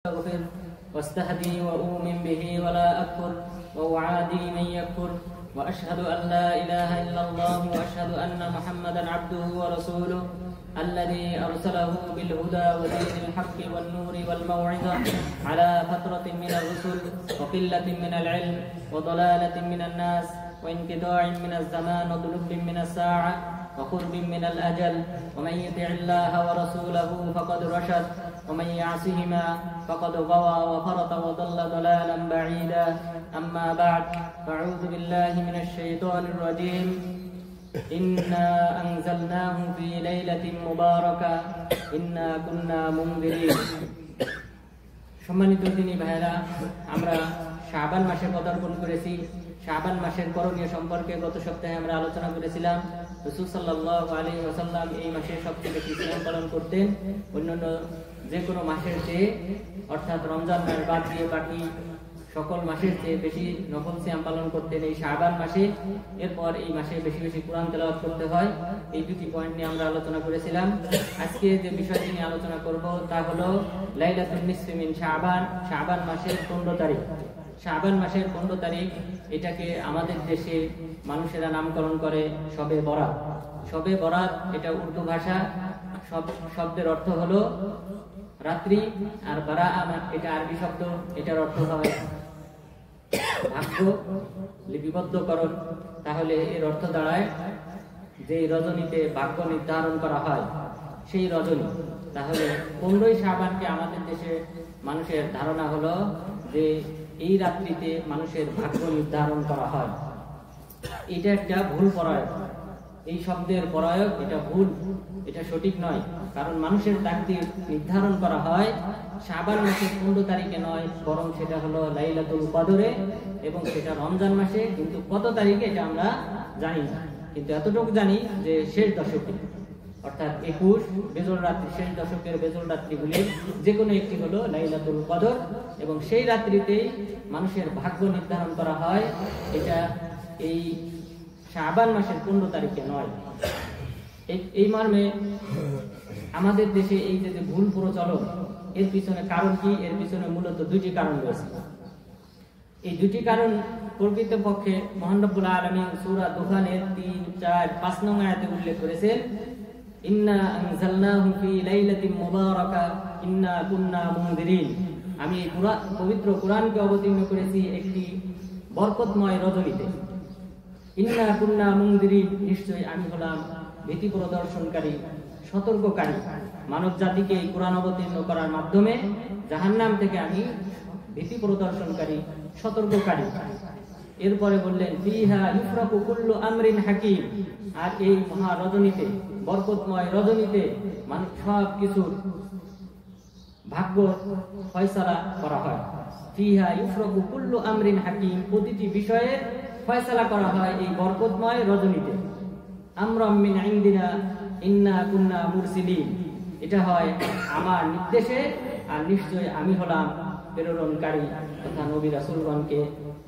أستغفر واستهدي وأؤمن به ولا أكفر وأعادي من يكفر وأشهد أن لا إله إلا الله وأشهد أن محمدا عبده ورسوله الذي أرسله بالهدى ودين الحق والنور والموعظة على فترة من الرسل وقلة من العلم وضلالة من الناس وانقطاع من الزمان وضلب من الساعة وقرب من الأجل ومن يطع الله ورسوله فقد رشد ومن يعصهما فقد غوى وفرط وضل ضلالا بعيدا أما بعد فأعوذ بالله من الشيطان الرجيم إنا أنزلناه في ليلة مباركة إنا كنا منذرين সম্মানিত দিনী ভাইরা, আমরা শাবান মাসে পদার্পণ করেছি। শাবান মাসের করণীয় সম্পর্কে গত সপ্তাহে আমরা আলোচনা করেছিলাম। রাসূল সাল্লাল্লাহু আলাইহি ওয়াসাল্লাম এই মাসে সবচেয়ে বেশি সিয়াম পালন করতেন অন্যান্য যে কোনো মাসের চেয়ে, অর্থাৎ রমজান মাস বাদ দিয়ে বাকি সকল মাসের চেয়ে বেশি নফল সিয়াম পালন করতেন এই শাবান মাসে। এরপর এই মাসে বেশি বেশি কোরআন তেলাওয়াত করতে হয়। এই দুটি পয়েন্ট নিয়ে আমরা আলোচনা করেছিলাম। আজকে যে বিষয়টি নিয়ে আলোচনা করব তা হলো লাইলাতুন নিসফি মিন শাবান, শাবান মাসের 15 তারিখ। শাবান মাসের 15 তারিখ, এটাকে আমাদের দেশে মানুষেরা নামকরণ করে শবে বরাত। শবে বরাত এটা উর্দু ভাষা, শব্দের অর্থ হলো রাত্রি, আর বারা এটা আরবি শব্দ, এটার অর্থ হয় ভাগ্য, লিপিবদ্ধকরণ। তাহলে এর অর্থ দাঁড়ায় যে রজনীতে ভাগ্য নির্ধারণ করা হয়, সেই রজনী। তাহলে 15ই শাবানকে আমাদের দেশে মানুষের ধারণা হলো যে এই রাত্রিতে মানুষের ভাগ্য নির্ধারণ করা হয়। এটা একটা ভুল প্রয়োগ, এই শব্দের প্রয়োগ এটা ভুল, এটা সঠিক নয়। কারণ মানুষের তাকদীর নির্ধারণ করা হয় শাবান মাসের 15 তারিখে নয়, বরং সেটা হলো লাইলাতুল কদরে, এবং সেটা রমজান মাসে। কিন্তু কত তারিখে এটা আমরা জানি না, কিন্তু এতটুকু জানি যে শেষ দশকে, অর্থাৎ 21 বেজল রাত্রি, শেষ দশকের বেজল রাত্রিগুলির যে কোনো একটি হলো লাইলাতুল কদর, এবং সেই রাত্রিতেই মানুষের ভাগ্য নির্ধারণ করা হয়। এটা এই শাবান মাসের 15 তারিখে নয়। এই মর্মে আমাদের দেশে এই যে ভুল প্রচলন, এর পিছনে কারণ কি? এর পিছনে মূলত দুটি কারণ রয়েছে। এই দুটি কারণ প্রকৃতপক্ষে মহান রব্বুল আলামিন সূরা দুখানের 3, 4, 5 নং আয়াতে উল্লেখ করেছেন, ইন্না আনজালনাহু ফি লাইলাতিন মুবারাকা ইন্না কুন্না মুনদিরিন। আমি পবিত্র কোরআনকে অবতীর্ণ করেছি একটি বরকতময় রজনীতে। ইন্না কুন্না মুনদিরিন, নিশ্চয়ই আমি হলাম ভীতি প্রদর্শনকারী, সতর্ককারী। মানব জাতিকে এই কোরআন অবতীর্ণ করার মাধ্যমে জাহান্নাম থেকে আমি ভীতি প্রদর্শনকারী, সতর্ককারী। এরপরে বললেন ফিহা ইফরাকু কুল্লু আমরিন হাকিম, আর এই মহা রজনীতে, বরকতময় রজনীতে মানুষ সব কিছুর ভাগ্য ফয়সালা করা হয়। ফিহা ইফরাকু কুল্লু আমরিন হাকিম, প্রতিটি বিষয়ে ফয়সালা করা হয় এই বরকতময় রজনীতে। আমরাম মিন ইনদিনা ইন্না কুন্না মুরসিলিন, এটা হয় আমার নির্দেশে, আর নিশ্চয় আমি হলাম প্রেরণকারী, তথা নবী রাসূলগণকে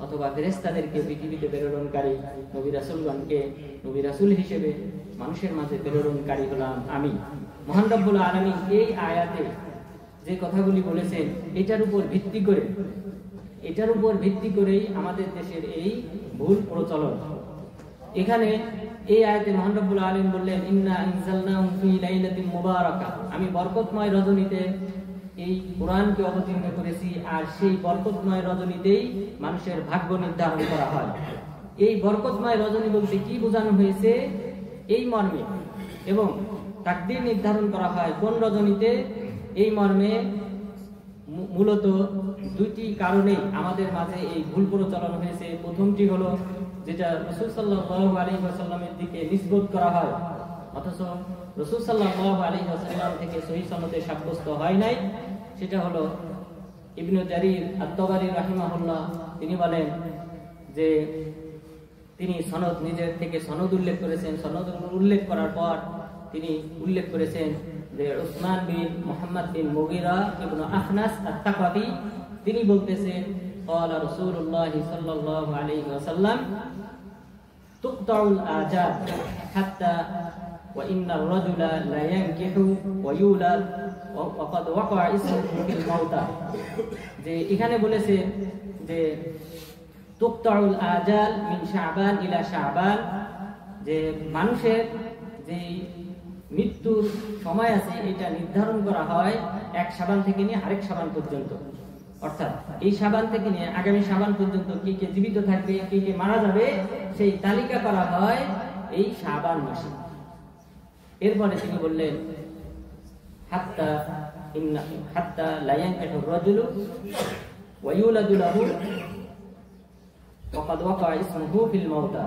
অথবা ফেরেশতাদেরকে পৃথিবীতে প্রেরণকারী, নবী রাসূলগণকে নবী রাসূল হিসেবে মানুষের মাঝে প্রেরণকারী হলাম আমি। মহান রব্বুল আলামিন এই আয়াতে যে কথাগুলি বলেছেন, এটার উপর ভিত্তি করেই আমাদের দেশের এই ভুল প্রচলন। এখানে এই আয়াতে মহান রব্বুল আলামিন বললেন ইন্না আনজালনাহু ফি লাইলাতিন মুবারাকা, আমি বরকতময় রজনীতে এই কোরআনকে অবতীর্ণ করেছি, আর সেই বরকতময় রজনীতেই মানুষের ভাগ্য নির্ধারণ করা হয়। এই বরকতময় রজনী বলতে কি বোঝানো হয়েছে এই মর্মে, এবং তাকদীর নির্ধারণ করা হয় কোন রজনীতে, এই মর্মে মূলত দুইটি কারণে আমাদের মাঝে এই ভুল প্রচলন হয়েছে। প্রথমটি হলো যেটা রাসূল সাল্লাল্লাহু আলাইহি ওয়াসাল্লামের দিকে নিসবত করা হয়, অথচ রাসূল সাল্লাল্লাহু আলাইহি ওয়াসাল্লাম থেকে সহিহ সনদে সাব্যস্ত হয় নাই। সেটা হলো ইবনে জারির আত-তাবারি রাহিমাহুল্লাহ, তিনি বলেন যে তিনি সনদ, নিজের থেকে সনদ উল্লেখ করেছেন। সনদ উল্লেখ করার পর তিনি উল্লেখ করেছেন যে উসমান বিন মুহাম্মদ বিন মুগীরা ইবনে আখনাস আত-তাকাফি, তিনি বলতেছেন ক্বালা রাসূলুল্লাহ সাল্লাল্লাহু আলাইহি ওয়াসাল্লাম তুকতাউল আজাদ হাত্তা ওয়া ইন্নার রাজুলা লা ইয়ানকিহু ওয়া ইউলাদ ওয়া ক্বাদ ওয়াকা ইসমুহু ফিল মাউতা, যে এখানে বলেছে যে তুকতাউল আজাল মিন শাবান ইলা শাবান, যে মানুষের যে মৃত্যুর সময় আছে এটা নির্ধারণ করা হয় এক শাবান থেকে নিয়ে আরেক শাবান পর্যন্ত। অর্থাৎ এই শাবান থেকে নিয়ে আগামী শাবান পর্যন্ত কে কে জীবিত থাকবে, কে কে মারা যাবে, সেই তালিকা করা হয় এই শাবান মাসে। এরপরে তিনি বললেন হাত্তা লা ইয়ানকিহু রাজুলু ওয়া ইউলাদু লাহু ওয়া ক্বাদ ওয়াকা ইসমুহু ফিল মাউতা।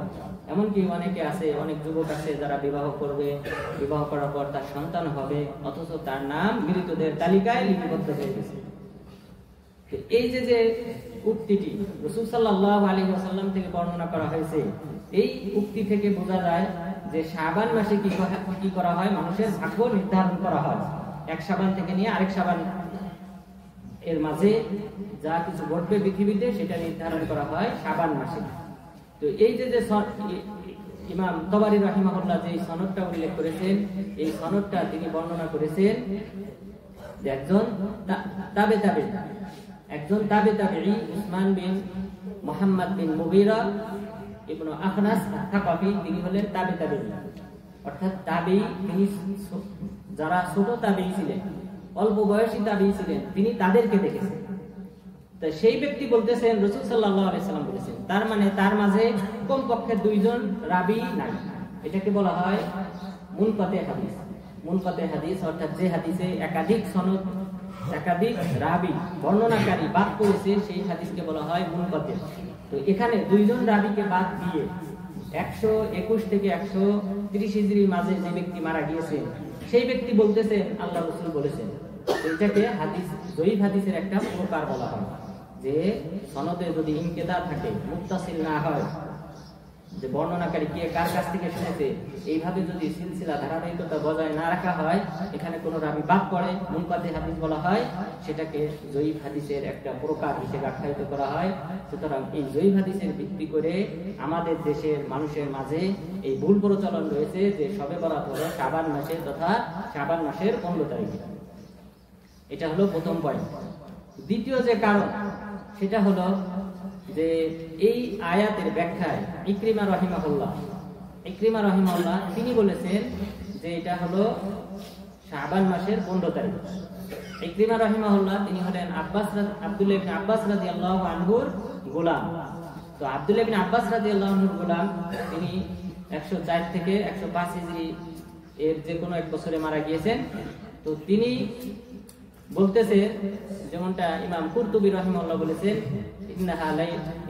এমনকি অনেকে আছে, অনেক যুবক আছে যারা বিবাহ করবে, বিবাহ করার পর তার সন্তান হবে, অথচ তার নাম মৃতদের তালিকায় লিপিবদ্ধ হয়ে গেছে। এই যে উক্তিটি রাসূল সাল্লাল্লাহু আলাইহি ওয়াসাল্লাম থেকে বর্ণনা করা হয়েছে, এই উক্তি থেকে বোঝা যায় যে শাবান মাসে কি করা হয়, মানুষের ভাগ্য নির্ধারণ করা হয়। এক শাবান থেকে নিয়ে আরেক শাবান এর মাঝে যা কিছু ঘটবে পৃথিবীতে সেটা নির্ধারণ করা হয় শাবান মাসে। তো এই যে ইমাম তবারী রাহিমাহুল্লাহ যে সনদটা উল্লেখ করেছেন, এই সনদটা তিনি বর্ণনা করেছেন যে একজন তাবেঈ উসমান বিন মুহাম্মদ বিন মুগীরা ইবনে আখনাস আত-তাকাফি, তিনি হলেন তাবেঈ। অর্থাৎ তাবেঈ, তিনি যারা ছোট তাবেঈ ছিলেন, অল্প বয়সী তাবেঈ ছিলেন, তিনি তাদেরকে দেখেছেন। তো সেই ব্যক্তি বলতেছেন রাসূল সাল্লাল্লাহু আলাইহি সাল্লাম বলেছেন, তার মানে তার মাঝে কমপক্ষে দুইজন রাবী নাই। এটাকে বলা হয় মুনকাতি হাদিস। মুনকাতি হাদিস অর্থাৎ যে হাদিসে একাধিক সনদ, একাধিক রাবী বর্ণনাকারী বাদ করেছে, সেই হাদিসকে বলা হয় মুনকাতি। তো এখানে দুইজন রাবীকে বাদ দিয়ে 121 থেকে 130 হিজরির মাঝে যে ব্যক্তি মারা গিয়েছে, সেই ব্যক্তি বলতেছেন আল্লাহ রাসূল বলেছেন। এটাকে হাদিস, জয়ীফ হাদিসের একটা প্রকার বলা হয়, যে সনদে যদি ইনকিতা থাকে, মুত্তাসিল না হয়, যে বর্ণনাকারী কে কার কাছ থেকে শুনেছে, এইভাবে যদি সিলসিলা ধারাবাহিকতা বজায় না রাখা হয়, এখানে কোনো রাবী বাদ পড়ে, মুনকাতি হাদিস বলা হয়, সেটাকে জয়ীফ হাদিসের একটা প্রকার হিসেবে আখ্যায়িত করা হয়। সুতরাং এই জয়ীফ হাদিসের ভিত্তি করে আমাদের দেশের মানুষের মাঝে এই ভুল প্রচলন রয়েছে যে শবে বরাত হলো শাবান মাসে তথা শাবান মাসের 15 তারিখে। এটা হলো প্রথম পয়েন্ট। দ্বিতীয় যে কারণ, সেটা হলো যে এই আয়াতের ব্যাখ্যায় ইকরিমা রাহিমাহুল্লাহ তিনি বলেছেন যে এটা হলো শাবান মাসের 15 তারিখ। ইকরিমা রাহিমাহুল্লাহ তিনি হলেন আব্দুল্লাহ ইবনে আব্বাস রাদিয়াল্লাহু আনহুর গোলাম। তো আব্দুল্লাহ ইবনে আব্বাস রাদিয়াল্লাহু আনহুর গোলাম, তিনি 104 থেকে 105 হিজরি এর যে কোনো এক বছরে মারা গিয়েছেন। তো তিনি বলতেছে, যেমনটা ইমাম কুরতুবী রাহিমাহুল্লাহ বলেছেন,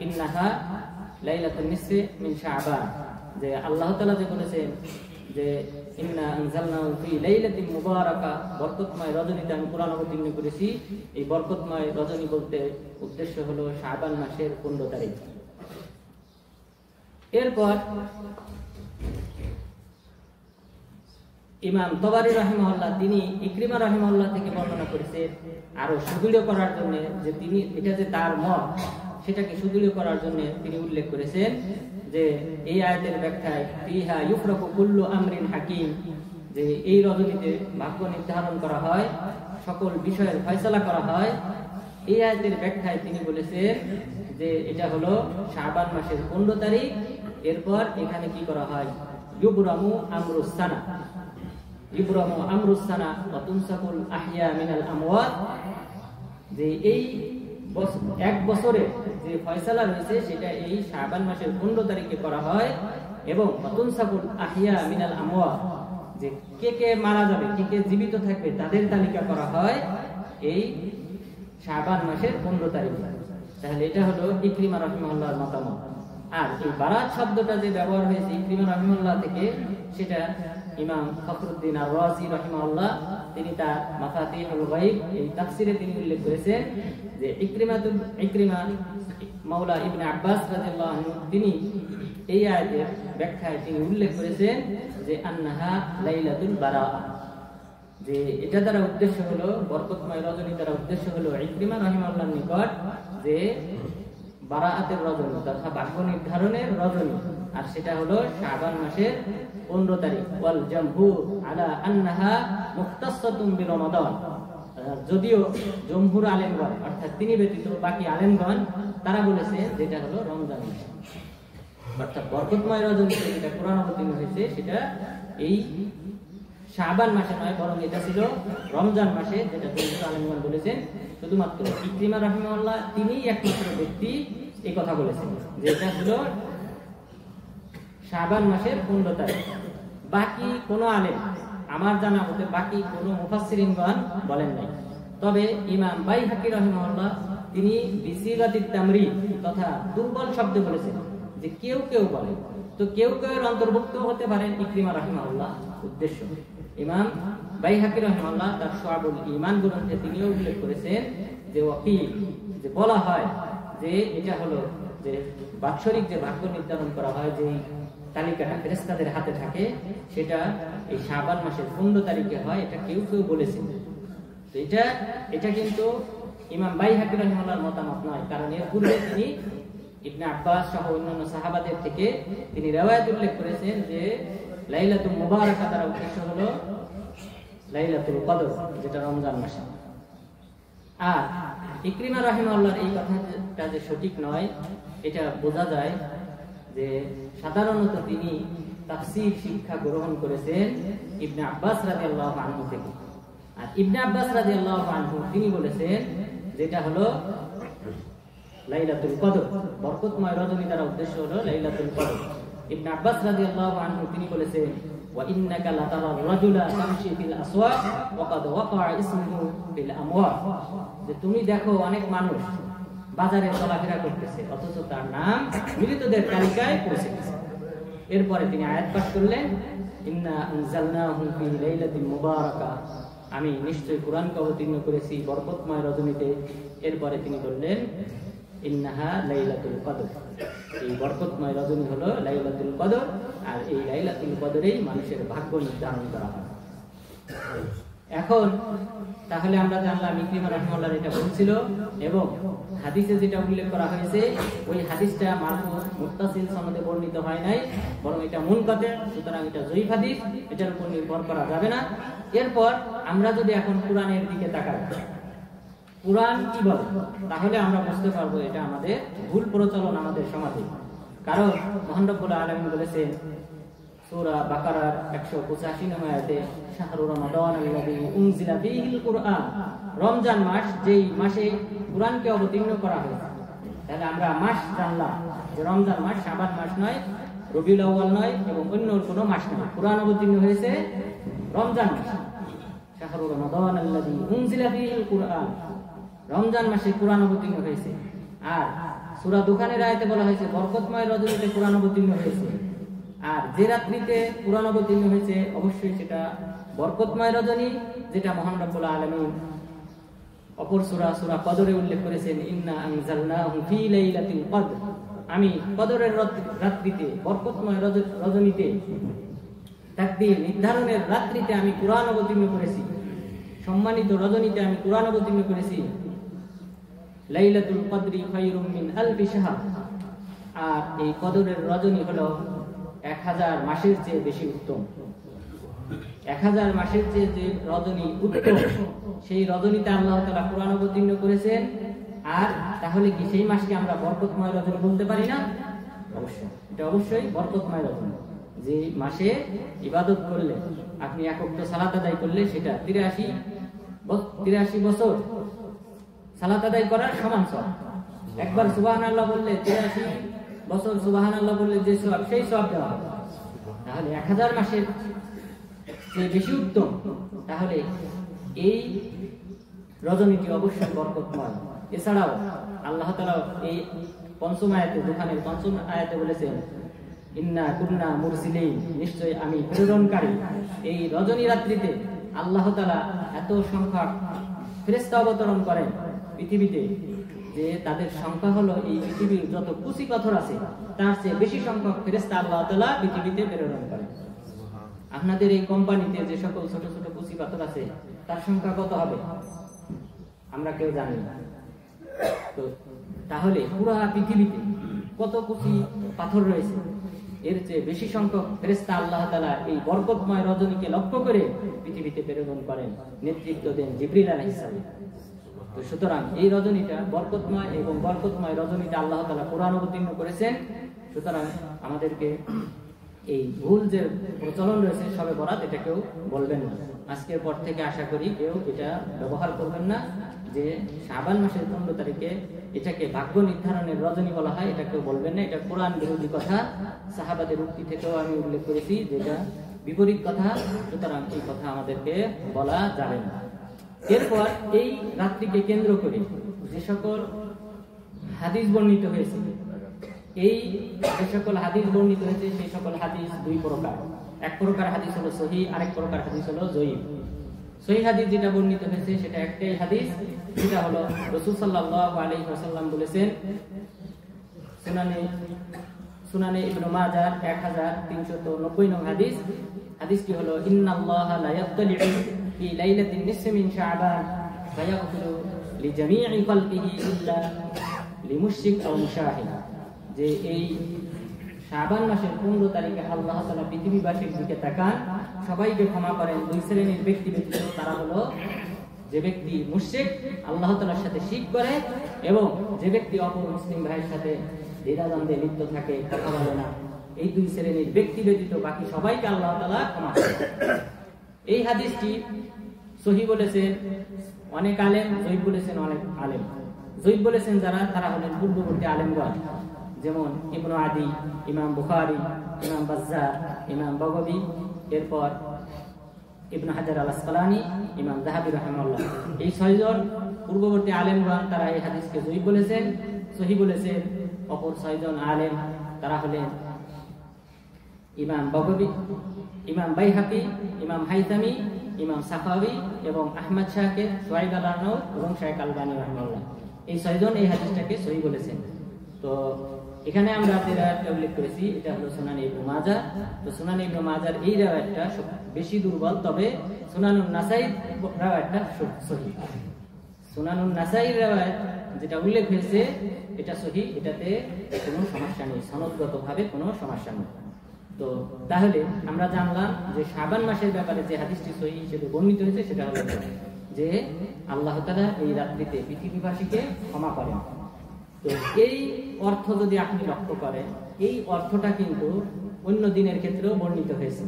ইন্নাহা লাইলাতুন নিসফি মিন শাবান, যে আল্লাহ তাআলা যে বলেছেন যে ইন্না আনজালনাহু ফি লাইলাতিন মুবারাকা, বরকতময় রজনীতে আমি কোরআন অবতীর্ণ করেছি। এই বরকতময় রজনী বলতে উদ্দেশ্য হলো শাবান মাসের 15 তারিখ। এরপর ইমাম তবারী রাহিমাহুল্লাহ তিনি ইকরিমা রাহিমাহুল্লাহ থেকে বর্ণনা করেছেন আরো সুদৃঢ় করার জন্য, যে তিনি এটা যে তার মত, সেটাকে সুদৃঢ় করার জন্য তিনি উল্লেখ করেছেন যে এই আয়াতের ব্যাখ্যায় ফিহা ইউফরাকু কুল্লু আমরিন হাকিম, যে এই রজনীতে ভাগ্য নির্ধারণ করা হয়, সকল বিষয়ের ফয়সালা করা হয়। এই আয়াতের ব্যাখ্যায় তিনি বলেছেন যে এটা হলো শাবান মাসের 15 তারিখ। এরপর এখানে কি করা হয়, ইউবরামু আমরুস সানা, ইব্রামু আমরুস সানা ওয়া তুনসাকুল আহইয়া মিনাল আমওয়াত, যে এই এক বছরে যে ফয়সালা রয়েছে সেটা এই শাবান মাসের 15 তারিখে করা হয়। এবং ওয়া তুনসাকুল আহইয়া মিনাল আমওয়াত, যে কে কে মারা যাবে, কে কে জীবিত থাকবে, তাদের তালিকা করা হয় এই শাবান মাসের 15 তারিখে। তাহলে এটা হলো ইকরিমা রাহিমাহুল্লাহর মতামত। আর এই বারাত শব্দটা যে ব্যবহার হয়েছে ইকরিমা রাহিমাহুল্লাহ থেকে, সেটা ইমাম ফখরুদ্দিন আর-রাজি রাহিমাহুল্লাহ তিনি তার মাফাতিহুল গায়ব এই তাফসিরে তিনি উল্লেখ করেছেন যে ইকরিমা মাওলা ইবনে আব্বাস রাদিয়াল্লাহু আনহু তিনি এই আয়াতের ব্যাখ্যায় তিনি উল্লেখ করেছেন যে আন্নাহা লাইলাতুল বারাআ, যে এটা দ্বারা উদ্দেশ্য হলো বরকতময় রজনী, দ্বারা উদ্দেশ্য হলো ইকরিমা রাহিমাহুল্লাহর নিকট যে বারাআতের রজনী তথা ভাগ্য নির্ধারণের রজনী। আর সেটা হলো শাবান মাসের 15 তারিখ। ওয়াল জামহুর আলা আন্নাহা মুখতাসাতুন বিরমাদান, যদিও জমহুর আলেমগণ অর্থাৎ তিনি ব্যতীত বাকি আলেমগণ তারা বলেছে যেটা হলো রমজান মাস, অর্থাৎ বরকতময় রজনীতে যেটা কোরআন অবতীর্ণ হয়েছে সেটা এই শাবান মাসে নয়, বরং এটা ছিল রমজান মাসে, যেটা জমহুর আলেমগণ বলেছেন। শুধুমাত্র ইকরিমা রাহিমাহুল্লাহ তিনিই একমাত্র ব্যক্তি এই কথা বলেছেন যে এটা ছিল শাবান মাসের 15 তারিখ। বাকি কোন আলেম আমার জানা মতে বাকি কোন মুফাসসিরিনগণ বলেন নাই। তবে ইমাম বাইহাকী রাহিমাহুল্লাহ তিনি বিসিগাতিত তামরিদ তথা দুর্বল শব্দে বলেছেন যে কেউ কেউ বলে, তো কেউ কেউ এর অন্তর্ভুক্ত হতে পারেন ইকরিমা রাহিমাহুল্লাহ উদ্দেশ্য। ইমাম বাইহাকী রাহিমাহুল্লাহ তার শুআবুল ঈমান গ্রন্থে তিনিও উল্লেখ করেছেন যে ওয়াকিল যে বলা হয় যে এটা হলো যে বাৎসরিক যে ভাগ্য নির্ধারণ করা হয়, যে তালিকাটা ফেরেশতাদের হাতে থাকে, সেটা এই শাবান মাসের 15 তারিখে হয়, এটা কেউ কেউ বলেছেন। তো এটা কিন্তু ইমাম বাইহাকী রাহিমাহুল্লাহর মতামত নয়, কারণ এর পূর্বে তিনি ইবনে আব্বাস সহ অন্যান্য সাহাবাদের থেকে তিনি রিওয়ায়াত উল্লেখ করেছেন যে লাইলাতুল মুবারাকা দ্বারা উদ্দেশ্য হলো লাইলাতুল কদর, যেটা রমজান মাসে। আর ইকরিমা রাহিমাহুল্লাহর এই কথাটা যে সঠিক নয় এটা বোঝা যায় যে সাধারণত তিনি তাফসীর শিক্ষা গ্রহণ করেছেন ইবনে আব্বাস রাদিয়াল্লাহু আনহু থেকে। আর ইবনে আব্বাস রাদিয়াল্লাহু আনহু তিনি বলেছেন যেটা হলো লাইলাতুল কদর, বরকতময় রজনী দ্বারা উদ্দেশ্য হলো লাইলাতুল কদর। ইবনে আব্বাস রাদিয়াল্লাহু আনহু তিনি বলেছেন ওয়া ইন্নাকা লাতারা রাজুলা তামশি ফিল আসওয়াক ওয়া ক্বাদ ওয়াকা'a ইসমুহু ফিল আমওয়াত, যে তুমি দেখো অনেক মানুষ বাজারে চলাফেরা করতেছে অথচ তার নাম মৃতদের তালিকায় পৌঁছে গেছে। এরপরে তিনি আয়াত পাঠ করলেন ইন্না আনজালনাহু ফি লাইলাতিন মুবারাকা, আমি নিশ্চয়ই কোরআনকে অবতীর্ণ করেছি বরকতময় রজনীতে। এরপরে তিনি বললেন ইন্নাহা লাইলাতুল কদর, এই বরকতময় রজনী হলো লাইলাতুল কদর, আর এই লাইলাতুল কদরেই মানুষের ভাগ্য নির্ধারণ করা হয়। এখন তাহলে আমরা জানলাম ইকরিমা রাহিমাহুল্লাহ এটা বলছিল, এবং হাদিসে যেটা উল্লেখ করা হয়েছে ওই হাদিসটা মারফু মুত্তাসিল সনদে বর্ণিত হয় নাই, বরং এটা মুনকাতি, সুতরাং এটা যঈফ হাদিস, এটার উপর নির্ভর করা যাবে না। এরপর আমরা যদি এখন কোরআনের দিকে তাকাই, কোরআন কি বলে, তাহলে আমরা বুঝতে পারবো এটা আমাদের ভুল প্রচলন আমাদের সমাজে। কারণ মহান রব্বুল আলামিন বলেছেন সূরা বাকারার 185 নম্বর আয়াতে শাহরু রমাদান আল্লাযী উনজিলা ফীহিল কুরআন, রমজান মাস যেই মাসে কুরআনকে অবতীর্ণ করা হয়েছে। তাহলে আমরা মাস জানলাম যে রমজান মাস শাবান মাস নয়, রবিউল আউয়াল নয়, এবং অন্য কোনো মাস নয়, কুরআন অবতীর্ণ হয়েছে রমজান মাসে। শাহরু রমাদান আল্লাযী উনজিলা ফীহিল কুরআন, রমজান মাসে কুরআন অবতীর্ণ হয়েছে। আর সূরা দুখানের আয়াতে বলা হয়েছে বরকতময় রজনীতে কুরআন অবতীর্ণ হয়েছে। আর যে রাত্রিতে কুরআন অবতীর্ণ হয়েছে অবশ্যই সেটা বরকতময় রজনী, যেটা মহান রব্বুল আলামিন অপর সূরা কদরে উল্লেখ করেছেন ইন্না আনজালনাহু ফী লাইলাতিল কদর, আমি কদরের রাত্রিতে বরকতময় রজনীতে তাকদীর নির্ধারণের রাত্রিতে আমি কুরআন অবতীর্ণ করেছি, সম্মানিত রজনীতে আমি কুরআন অবতীর্ণ করেছি। লাইলাতুল কদরি খায়রুম মিন আলফি শাহর, আর এই কদরের রজনী হলো 1000 মাসের চেয়ে বেশি উত্তম। 1000 মাসের চেয়ে যে রজনী উত্তম, সেই রজনীতে আল্লাহ তাআলা কুরআন অবতীর্ণ করেছেন। আর তাহলে কি সেই মাসকে আমরা বরকতময় রজনী বলতে পারি না? অবশ্যই, এটা অবশ্যই বরকতময় রজনী। যে মাসে ইবাদত করলে, আপনি এক ওয়াক্ত সালাত আদায় করলে সেটা 83 বছর সালাত আদায় করার সমান সওয়াব। একবার সুবহানাল্লাহ বললে 83 বছর সুবহানাল্লাহ বললে যে সওয়াব, সেই সওয়াব দেওয়া হবে। তাহলে 1000 মাসের যে বেশি উত্তম, তাহলে এই রজনীটি অবশ্যই বরকতময়। এছাড়াও আল্লাহ তাআলা এই পঞ্চম আয়াতে, দুখানের পঞ্চম আয়াতে বলেছেন ইন্না কুন্না মুরসিলিন, নিশ্চয় আমি প্রেরণকারী। এই রজনী রাত্রিতে আল্লাহ তাআলা এত সংখ্যক ফেরেশতা অবতরণ করেন পৃথিবীতে যে তাদের সংখ্যা হলো এই পৃথিবীর যত কুচি পাথর আছে তার চেয়ে বেশি সংখ্যক ফেরেশতা আল্লাহ তাআলা পৃথিবীতে প্রেরণ করেন। আপনাদের এই কোম্পানিতে যে সকল ছোট ছোট কুচি পাথর আছে তার সংখ্যা কত হবে আমরা কেউ জানি না। তো তাহলে পুরো পৃথিবীতে কত কুচি পাথর রয়েছে, এর চেয়ে বেশি সংখ্যক ফেরেশতা আল্লাহ তাআলা এই বরকতময় রজনীকে লক্ষ্য করে পৃথিবীতে প্রেরণ করেন, নেতৃত্ব দেন জিবরিল আলাইহিস সালাম। তো সুতরাং এই রজনীটা বরকতময় এবং বরকতময় রজনীতে আল্লাহ তাআলা কোরআন অবতীর্ণ করেছেন। সুতরাং আমাদেরকে এই ভুল যে প্রচলন রয়েছে শবে বরাত, এটা কেউ বলবেন না। আজকের পর থেকে আশা করি কেউ এটা ব্যবহার করবেন না যে শাবান মাসের 15 তারিখে এটাকে ভাগ্য নির্ধারণের রজনী বলা হয়, এটা কেউ বলবেন না। এটা কোরআন বিরোধী কথা, সাহাবাদের উক্তি থেকেও আমি উল্লেখ করেছি যেটা বিপরীত কথা। সুতরাং এই কথা আমাদেরকে বলা যাবে না। এরপর এই রাত্রিকে কেন্দ্র করে যে সকল হাদিস বর্ণিত হয়েছে, যে সকল হাদিস বর্ণিত হয়েছে সেই সকল হাদিস দুই প্রকার। এক প্রকার হাদিস হলো সহিহ, আরেক প্রকার হাদিস হলো যঈফ। সহিহ হাদিস যেটা বর্ণিত হয়েছে সেটা একটাই হাদিস, সেটা হলো রাসূল সাল্লাল্লাহু আলাইহি ওয়াসাল্লাম বলেছেন, সুনানে ইবনে মাজাহ 1390 নং হাদিস। হাদিসটি হলো ইন্নাল্লাহা লা ইয়াত্তালি'ু ফি লাইলাতিন নিসফি মিন শাবান ফায়াগফিরু লিজামি'i খালকিহি ইল্লা লিমুশরিক আও মুশাহিদ। যে এই শাবান মাসের 15 তারিখে আল্লাহ তাআলা পৃথিবীবাসীর দিকে তাকান, সবাইকে ক্ষমা করেন। দুই শ্রেণীর ব্যক্তি ব্যতীত, তারা হলো যে ব্যক্তি মুশরিক, আল্লাহ তাআলার সাথে শিরক করে, এবং যে ব্যক্তি অপর মুসলিম ভাইয়ের সাথে দ্বিধাদ্বন্দ্বে লিপ্ত থাকে, কথা বলে না। এই দুই শ্রেণীর ব্যক্তি ব্যতীত বাকি সবাইকে আল্লাহ তাআলা ক্ষমা করেন। এই হাদিসটি সহিহ বলেছেন অনেক আলেম, যঈফ বলেছেন অনেক আলেম। যঈফ বলেছেন যারা, তারা হলেন পূর্ববর্তী আলেমগণ, যেমন ইবনু আদি, ইমাম বুখারী, ইমাম বাজ্জার, ইমাম বাগাবী, এরপর ইবনে হাজার আল আসকালানী, ইমাম যাহাবী রাহিমাহুল্লাহ। এই 6 জন পূর্ববর্তী আলেমগণ তারা এই হাদিসকে যঈফ বলেছেন। সহিহ বলেছেন অপর 6 জন আলেম, তারা হলেন ইমাম বাগাবী, ইমাম বাইহাকী, ইমাম হাইতামি, ইমাম সাখাওয়ী এবং আহমদ শাকির, শুআইব আল-আরনাউত এবং শাইখ আলবানী রাহিমাহুল্লাহ। এই 6 জন এই হাদিসটাকে সহিহ বলেছেন। তো এখানে আমরা যে রাওয়ায়াতটা উল্লেখ করেছি এটা হলো সুনান ইবনে মাজাহ। তো সুনান ইবনে মাজাহর এই রাওয়ায়াতটা বেশি দুর্বল, তবে সুনানুন নাসাঈ রাওয়ায়াতটা সহিহ। সুনানুন নাসাঈ রাওয়ায়াত যেটা উল্লেখ হয়েছে এটা সহিহ, এটাতে কোনো সমস্যা নেই, সনদগতভাবে কোনো সমস্যা নেই। তো তাহলে আমরা জানলাম যে শাবান মাসের ব্যাপারে যে হাদিসটি সহিহ হিসেবে বর্ণিত হয়েছে সেটা হলো যে আল্লাহ তাআলা এই রাত্রিতে পৃথিবীবাসীকে ক্ষমা করেন। তো এই অর্থ যদি আপনি লক্ষ্য করেন, এই অর্থটা কিন্তু অন্য দিনের ক্ষেত্রেও বর্ণিত হয়েছে।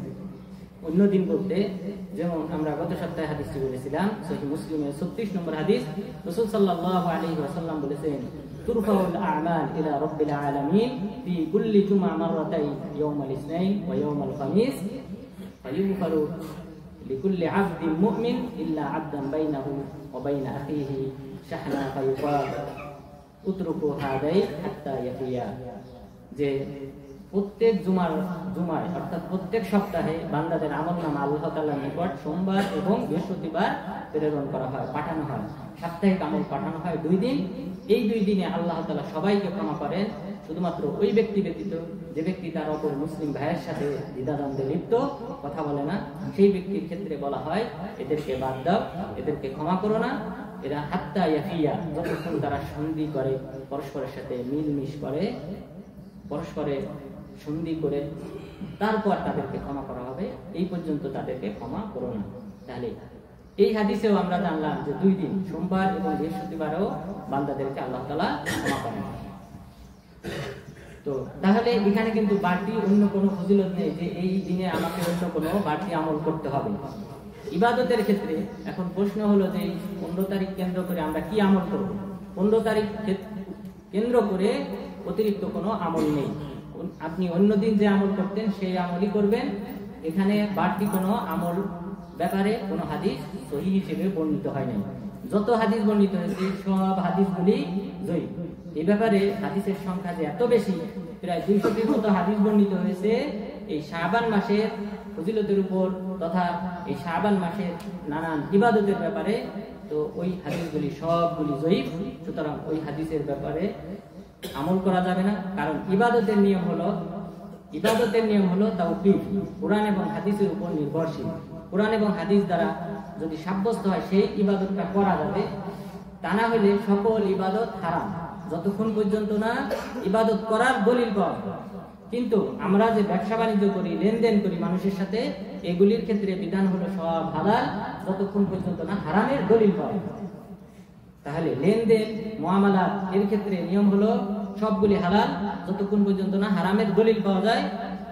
অন্য দিন বলতে যেমন আমরা গত সপ্তাহে হাদিসটি বলেছিলাম, সহিহ মুসলিমের 36 নম্বর হাদিস, রাসূল সাল্লাল্লাহু আলাইহি ওয়াসাল্লাম বলেছেন, তুরফাউল আ'মাল ইলা রাব্বিল আলামিন ফি কুল্লি জুমআ মাররাতাইন ইয়াউমাল ইসনাইন ওয়া ইয়াউমাল খামিস ফায়ুগফারু লিকুল্লি 'আবদিন মুমিন ইল্লা 'আবদান বাইনাহু ওয়া বাইনা আখিহি শাহনা ফায়ুকাল উতরুকু হাদাই হাত্তা ইয়াফিয়া। যে প্রত্যেক জুমায় অর্থাৎ প্রত্যেক সপ্তাহে বান্দাদের আমলনামা আল্লাহ তাআলার নিকট সোমবার এবং বৃহস্পতিবার প্রেরণ করা হয়, পাঠানো হয়। সাপ্তাহিক আমল পাঠানো হয় 2 দিন। এই 2 দিনে আল্লাহ তাআলা সবাইকে ক্ষমা করেন, শুধুমাত্র ওই ব্যক্তি ব্যতীত যে ব্যক্তি তার অপর মুসলিম ভাইয়ের সাথে দ্বিধাদ্বন্দ্বে লিপ্ত, কথা বলে না, সেই ব্যক্তির ক্ষেত্রে বলা হয় এদেরকে বাদ দাও, এদেরকে ক্ষমা করো না। এরা হাত্তা ইয়াফিয়া, যতক্ষণ তারা সন্ধি করে, পরস্পরের সাথে মিলমিশ করে, পরস্পরে সন্ধি করে তারপর তাদেরকে ক্ষমা করা হবে, এই পর্যন্ত তাদেরকে ক্ষমা করো না। তাহলে এই হাদিসেও আমরা জানলাম যে 2 দিন, সোমবার এবং বৃহস্পতিবারও বান্দাদেরকে আল্লাহ তাআলা ক্ষমা করেন। তো তাহলে এখানে কিন্তু বাড়তি অন্য কোনো ফজিলত নেই যে এই দিনে আমাকে অন্য কোনো বাড়তি আমল করতে হবে ইবাদতের ক্ষেত্রে। এখন প্রশ্ন হলো যে 15 তারিখ কেন্দ্র করে আমরা কি আমল করব? 15 তারিখ কেন্দ্র করে অতিরিক্ত কোনো আমল নেই। আপনি অন্যদিন যে আমল করতেন সেই আমলই করবেন। এখানে বাড়তি কোনো আমল ব্যাপারে কোনো হাদিস সহিহ হিসেবে বর্ণিত হয় নাই। যত হাদিস বর্ণিত হয়েছে সব হাদিসগুলি যঈফ। এই ব্যাপারে হাদিসের সংখ্যা যে এত বেশি, প্রায় 200টির মতো হাদিস বর্ণিত হয়েছে এই শাবান মাসের ফজিলতের উপর তথা এই শাবান মাসের নানান ইবাদতের ব্যাপারে। তো ওই হাদিসগুলি সবগুলি যঈফ। সুতরাং ওই হাদিসের ব্যাপারে আমল করা যাবে না, কারণ ইবাদতের নিয়ম হলো তাওকীফ, কোরআন এবং হাদিসের উপর নির্ভরশীল। কোরআন এবং হাদিস দ্বারা যদি সাব্যস্ত হয় সেই ইবাদতটা করা যাবে, তা না হলে সকল ইবাদত হারাম, যতক্ষণ পর্যন্ত না ইবাদত করার দলিল পাওয়া যায়। কিন্তু আমরা যে ব্যবসা বাণিজ্য করি, লেনদেন করি মানুষের সাথে, এগুলির ক্ষেত্রে বিধান হলো সব হালাল যতক্ষণ পর্যন্ত না হারামের দলিল পাওয়া যায়। তাহলে লেনদেন মুআমালাত এর ক্ষেত্রে নিয়ম হলো সবগুলি হালাল যতক্ষণ পর্যন্ত না হারামের দলিল পাওয়া যায়।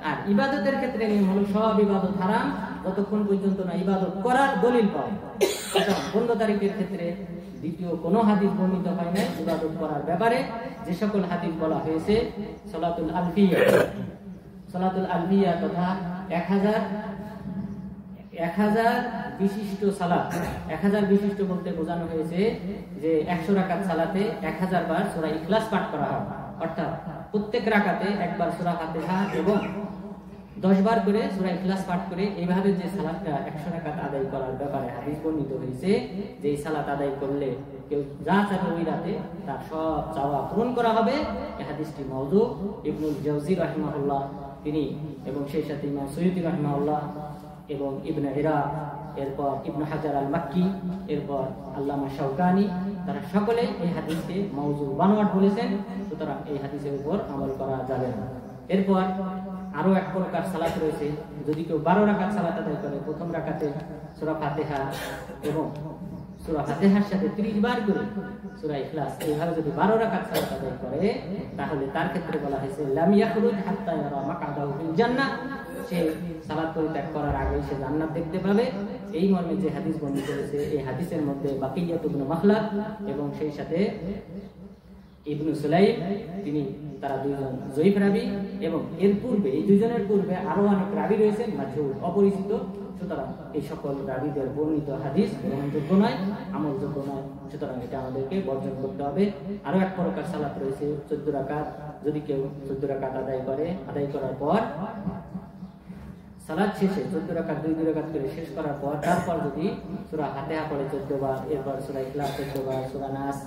আর ইবাদতের ক্ষেত্রে নিয়ম হলো সব ইবাদত হারাম যতক্ষণ পর্যন্ত না ইবাদত করার দলিল পাওয়া যায়। 15 তারিখের ক্ষেত্রে দ্বিতীয় কোনো হাদিস বর্ণিত হয় নাই ইবাদত করার ব্যাপারে। যে সকল হাদিস বলা হয়েছে সালাতুল আলফিয়া তথা 1000 বিশিষ্ট সালাত। 1000 বিশিষ্ট বলতে বোঝানো হয়েছে যে 100 রাকাত সালাতে 1000 বার সূরা ইখলাস পাঠ করা হয়, অর্থাৎ প্রত্যেক রাকাতে একবার সূরা ফাতিহা এবং 10 বার করে সূরা ইখলাস পাঠ করে এইভাবে যে সালাতটা 100 রাকাত আদায় করার ব্যাপারে হাদিস বর্ণিত হয়েছে যে এই সালাত আদায় করলে কেউ যা চাবে ওই রাতে তার সব চাওয়া পূরণ করা হবে। এই হাদিসটি মাউযু। ইবনুল জাওজি রাহিমাহুল্লাহ তিনি এবং সেই সাথে ইমাম সুয়ুতি রাহিমাহুল্লাহ এবং ইবনে ইরাক, এরপর ইবনে হাজার আল মাক্কি, এরপর আল্লামা শাওকানি, তারা সকলে এই হাদিসকে মাউযু বানোয়াট বলেছেন। সুতরাং এই হাদিসের উপর আমল করা যাবে না। এরপর আরো এক প্রকার সালাত রয়েছে, যদি কেউ 12 রাকাত সালাত আদায় করে, প্রথম রাকাতে সূরা ফাতিহা এবং সূরা ফাতিহার সাথে 30 বার করে সূরা ইখলাস, এইভাবে যদি 12 রাকাত সালাত আদায় করে তাহলে তার ক্ষেত্রে বলা হয়েছে লাম ইয়াখরুজ হাত্তা ইয়ারা মাকআদাহু ফিল জান্নাহ, সে সালাত পরিত্যাগ করার আগে সে জান্নাত দেখতে পাবে। এই মর্মে যে হাদিস বর্ণিত হয়েছে এই হাদিসের মধ্যে বাকিয়াত ইবনে মাখলাদ এবং সেই সাথে ইবনে সুলাইম তিনি তারা দুইজন জয়ীফ রাবী, এবং এর পূর্বে এই দুইজনের পূর্বে আরো অনেক রাবী রয়েছেন মাঝহুল অপরিচিত। সুতরাং এই সকল রাবীদের বর্ণিত হাদিস গ্রহণযোগ্য নয়, আমলযোগ্য নয়। সুতরাং এটা আমাদেরকে বর্জন করতে হবে। আরো এক প্রকার সালাত রয়েছে 14 রাকাত, যদি কেউ 14 রাকাত আদায় করে, আদায় করার পর সালাত শেষে 14 রাকাত 2 রাকাত করে শেষ করার পর তারপর যদি সূরা ফাতিহা পড়ে 14 বার, এরপর সূরা ইখলাস 14 বার, সূরা নাস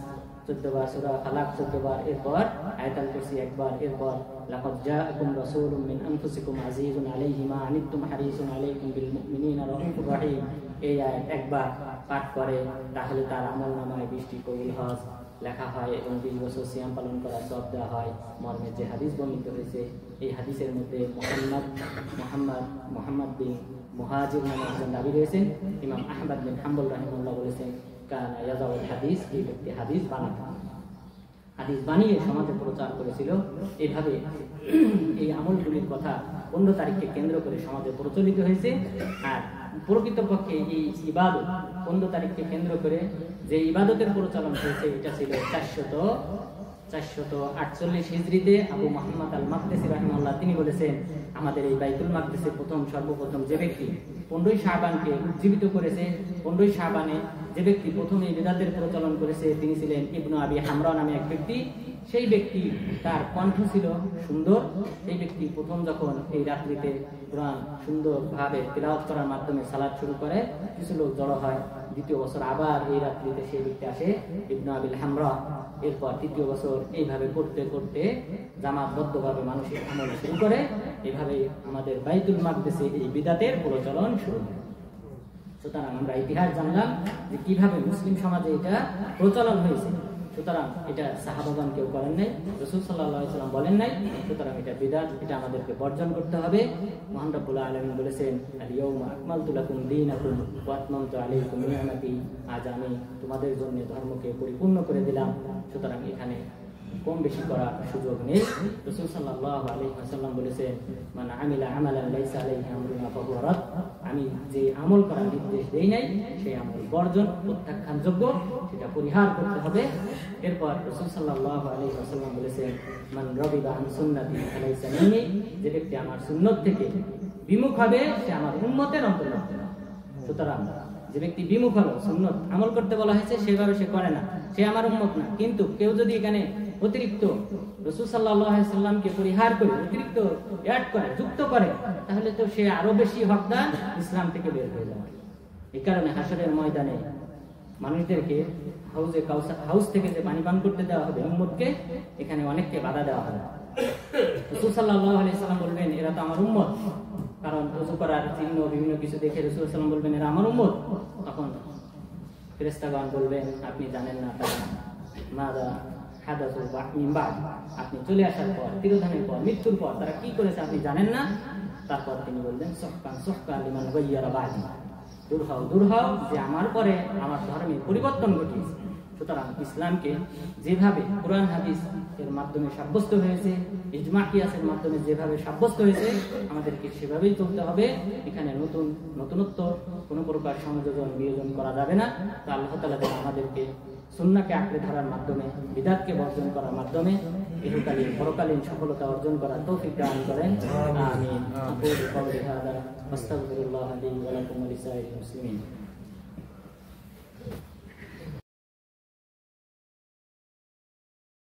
14 বার, সূরা ফালাক 14 বার, এরপর আয়াতুল কুরসি একবার, এরপর লাকাদ জাআকুম রাসূলুম মিন আনফুসিকুম আযীজুন আলাইহি মা আনিতুম হারিসুন আলাইকুম বিল মুমিনিনা রাউফুর রহিম, এই আয়াত একবার পাঠ করে তাহলে তার আমলনামায় 20টি কবুল হজ লেখা হয় এবং 20 বছর সিয়াম পালন করার সওয়াব দেওয়া হয়। মর্মে যে হাদিস বর্ণিত হয়েছে এই হাদিসের মধ্যে মুহাম্মদ বিন মুহাজির নামে একজন রাবী রয়েছেন। ইমাম আহমদ বিন হাম্বল রাহিমাহুল্লাহ বলেছেন কানা ইয়াজাউল হাদিস, এই ব্যক্তি হাদিস বানাতো, হাদিস বানিয়ে সমাজে প্রচার করেছিল। এইভাবে এই আমলগুলির কথা 15 তারিখকে কেন্দ্র করে সমাজে প্রচলিত হয়েছে। আর প্রকৃতপক্ষে এই ইবাদত 15 তারিখকে কেন্দ্র করে যে ইবাদতের প্রচলন হয়েছে এটা ছিল 448 হিজরিতে। আবু মুহাম্মদ আল মাকদিসি রাহিমাহুল্লাহ তিনি বলেছেন আমাদের এই বাইতুল মাকদিসে সর্বপ্রথম যে ব্যক্তি 15ই শাবানকে উজ্জীবিত করেছে, 15ই শাবানে যে ব্যক্তি প্রথম এই বিদআতের প্রচলন করেছে তিনি ছিলেন ইবনু আবি হামরা নামে এক ব্যক্তি। সেই ব্যক্তি তার কণ্ঠ ছিল সুন্দর, সেই ব্যক্তি প্রথম যখন এই রাত্রিতে কোরআন সুন্দরভাবে তিলাওয়াত করার মাধ্যমে সালাত শুরু করে কিছু লোক জড়ো হয়। দ্বিতীয় বছর আবার এই রাত্রিতে সেই ব্যক্তি আসে ইবনু আবিল হামরা, এরপর তৃতীয় বছর এইভাবে করতে করতে জামাতবদ্ধভাবে মানুষের আমল শুরু করে। এভাবে আমাদের বাইতুল মাকদিসে এই বিদআতের প্রচলন শুরু হয়। সুতরাং আমরা ইতিহাস জানলাম যে কিভাবে মুসলিম সমাজে এটা প্রচলন হয়েছে। সুতরাং এটা সাহাবাগণ কেউ করেন নাই, রাসূল সাল্লাল্লাহু আলাইহি ওয়াসাল্লাম বলেন নাই। সুতরাং এটা বিদআত, এটা আমাদেরকে বর্জন করতে হবে। মহান রব্বুল আলামিন বলেছেন আল ইয়াউমা আকমালতু লাকুম দীনাকুম ওয়া আতমামতু আলাইকুম নি'মাতি, আজ আমি তোমাদের জন্য ধর্মকে পরিপূর্ণ করে দিলাম। সুতরাং এখানে কম বেশি করার সুযোগ নেই। রাসূল সাল্লাল্লাহু আলাইহি ওয়াসাল্লাম বলেছেন মান আমিলা আমালান লাইসা আলাইহি আমরুনা ফাহুয়া রাদ, আমি যে আমল করার নির্দেশ দেই নাই সেই আমল বর্জন প্রত্যাখ্যানযোগ্য, সেটা পরিহার করতে হবে। এরপর রাসূল সাল্লাল্লাহু আলাইহি ওয়াসাল্লাম বলেছেন মান রাগিবা আন সুন্নতি ফালাইসা মিন্নি, যে ব্যক্তি আমার সুন্নাত থেকে বিমুখ হবে সে আমার উম্মতের অন্তর্ভুক্ত না। সুতরাং যে ব্যক্তি বিমুখ হলো, সুন্নাত আমল করতে বলা হয়েছে সেভাবে সে করে না, সে আমার উম্মত না। কিন্তু কেউ যদি এখানে অতিরিক্ত রাসূল সাল্লাল্লাহু আলাইহি ওয়াসাল্লামকে পরিহার করে অতিরিক্ত অ্যাড করে, যুক্ত করে, তাহলে তো সে আরো বেশি হকদার, ইসলাম থেকে বের হয়ে যাবে। এই কারণে হাসরের ময়দানে মানুষদেরকে হাউস থেকে যে পানি পান করতে দেওয়া হবে উম্মতকে, এখানে অনেককে বাধা দেওয়া হবে। রাসূল সাল্লাল্লাহু আলাইহি ওয়াসাল্লাম বলবেন এরা তো আমার উম্মত, কারণ ওযু করার চিহ্ন বিভিন্ন কিছু দেখে রাসূল সাল্লাল্লাহু আলাইহি ওয়াসাল্লাম বলবেন এরা আমার উম্মত। তখন ফেরেশতাগণ বলবেন আপনি জানেন না তারা মাদা হাদাসু মিন বা'দ, আপনি চলে আসার পর, তিরোধানের পর, মৃত্যুর পর তারা কি করেছে আপনি জানেন না। তারপর তিনি বললেন সুহকান সুহকান লিমান গায়্যারা বা'দি, দূর হও যে আমার পরে আমার ধর্মে পরিবর্তন ঘটিয়েছে। সুতরাং ইসলামকে যেভাবে কোরআন হাদিস এর মাধ্যমে সাব্যস্ত হয়েছে, ইজমা কিয়াসের মাধ্যমে যেভাবে সাব্যস্ত হয়েছে, আমাদেরকে সেভাবেই চলতে হবে। এখানে নতুনত্ব কোনো প্রকার সংযোজন বিয়োজন করা যাবে না। তো আল্লাহ তাআলা যেন আমাদেরকে সুন্নাহকে আঁকড়ে ধরার মাধ্যমে, বিদআতকে বর্জন করার মাধ্যমে ইহকালীন পরকালীন সফলতা অর্জন করার তৌফিক দান করেন। আমিন। আকুলু কওলি হাযা ওয়াস্তাগফিরুল্লাহ লি ওয়া লাকুম ওয়া লিসাইরিল মুসলিমিন।